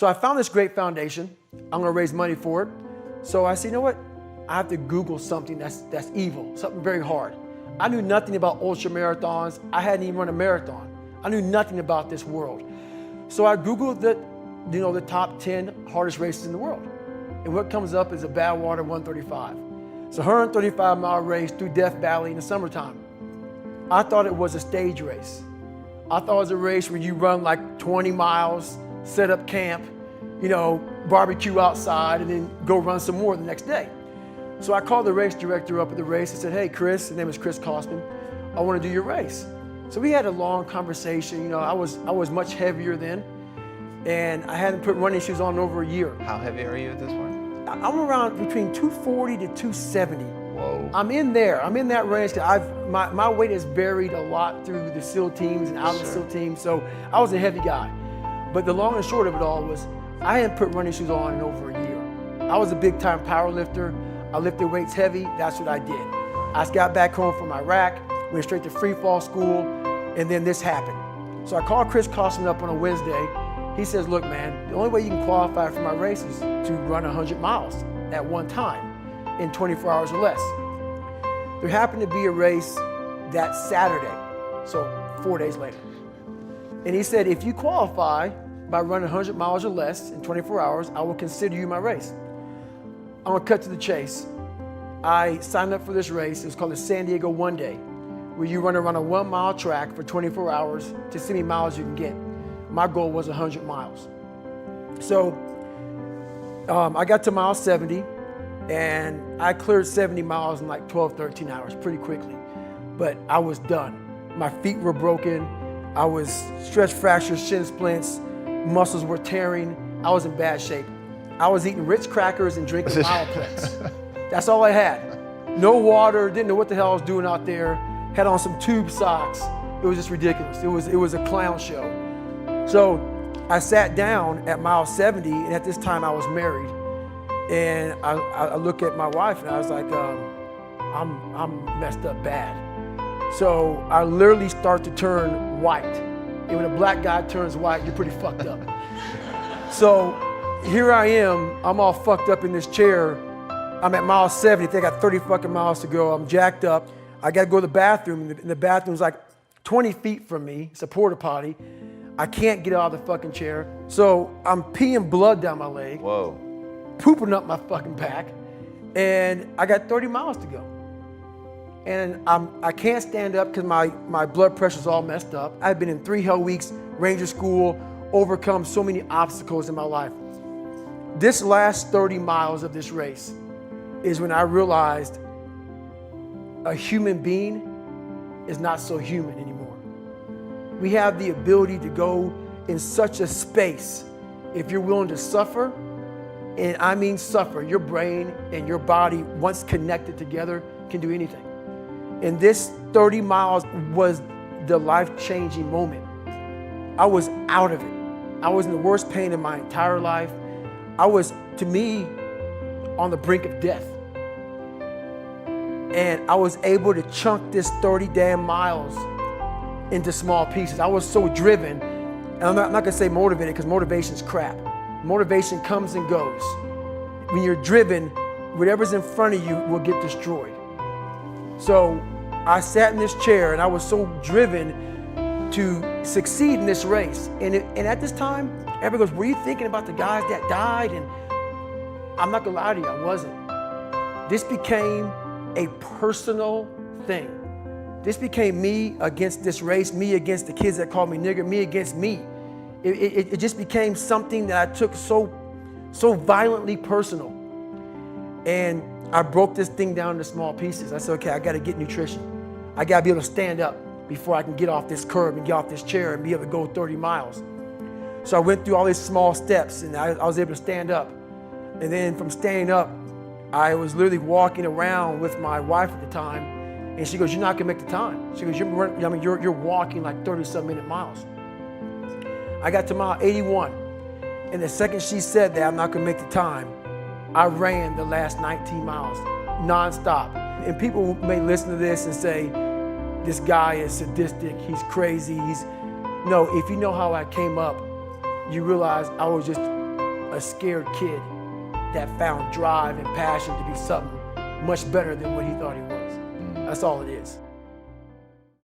So I found this great foundation. I'm gonna raise money for it. So I said, you know what? I have to Google something that's evil, something very hard. I knew nothing about ultra marathons. I hadn't even run a marathon. I knew nothing about this world. So I Googled the top 10 hardest races in the world. And what comes up is a Badwater 135. It's a 135-mile race through Death Valley in the summertime. I thought it was a stage race. I thought it was a race where you run like 20 miles, set up camp, barbecue outside, and then go run some more the next day. So I called the race director up at the race and said, hey, Chris, his name is Chris Kosman, I want to do your race. So we had a long conversation. I was much heavier then, and I hadn't put running shoes on in over a year. How heavy are you at this point? I'm around between 240 to 270. Whoa. I'm in there. I'm in that range. My weight has varied a lot through the SEAL teams and out of the SEAL teams, so I was a heavy guy. But the long and short of it all was I hadn't put running shoes on in over a year. I was a big time power lifter. I lifted weights heavy. That's what I did. I just got back home from Iraq, went straight to free fall school, and then this happened. So I called Chris Kosman up on a Wednesday. He says, look, man, the only way you can qualify for my race is to run 100 miles at one time in 24 hours or less. There happened to be a race that Saturday, so 4 days later. And he said, if you qualify by running 100 miles or less in 24 hours, I will consider you my race. I'm gonna cut to the chase. I signed up for this race. It was called the San Diego One Day, where you run around a 1 mile track for 24 hours to see how many miles you can get. My goal was 100 miles. So I got to mile 70, and I cleared 70 miles in like 12, 13 hours pretty quickly. But I was done. My feet were broken. I was stress fractures, shin splints, muscles were tearing. I was in bad shape. I was eating Ritz crackers and drinking Mileplex. That's all I had. No water, didn't know what the hell I was doing out there. Had on some tube socks. It was just ridiculous. It was a clown show. So I sat down at mile 70, and at this time I was married. And I look at my wife and I was like, I'm messed up bad. So I literally start to turn white. And when a black guy turns white, you're pretty fucked up. So here I am, I'm all fucked up in this chair. I'm at mile 70, I got 30 fucking miles to go. I'm jacked up. I gotta go to the bathroom, and the bathroom's like 20 feet from me. It's a porta potty. I can't get out of the fucking chair. So I'm peeing blood down my leg. Whoa. Pooping up my fucking back, and I got 30 miles to go. And I can't stand up because my blood pressure's all messed up. I've been in 3 hell weeks, Ranger school, overcome so many obstacles in my life. This last 30 miles of this race is when I realized a human being is not so human anymore. We have the ability to go in such a space if you're willing to suffer, and I mean suffer. Your brain and your body, once connected together, can do anything. And this 30 miles was the life-changing moment. I was out of it. I was in the worst pain of my entire life. I was, to me, on the brink of death. And I was able to chunk this 30 damn miles into small pieces. I was so driven, and I'm not gonna say motivated, because motivation's crap. Motivation comes and goes. When you're driven, whatever's in front of you will get destroyed. So I sat in this chair, and I was so driven to succeed in this race. And at this time, everybody goes, were you thinking about the guys that died? And I'm not gonna lie to you, I wasn't. This became a personal thing. This became me against this race, me against the kids that called me nigger, me against me. It just became something that I took so violently personal. And I broke this thing down into small pieces. I said, okay, I gotta get nutrition. I gotta be able to stand up before I can get off this curb and get off this chair and be able to go 30 miles. So I went through all these small steps, and I was able to stand up. And then from standing up, I was literally walking around with my wife at the time, and she goes, you're not gonna make the time. She goes, you're walking like 30-some minute miles. I got to mile 81, and the second she said that I'm not gonna make the time, I ran the last 19 miles, nonstop. And people may listen to this and say, this guy is sadistic, he's crazy, No, if you know how I came up, you realize I was just a scared kid that found drive and passion to be something much better than what he thought he was. That's all it is.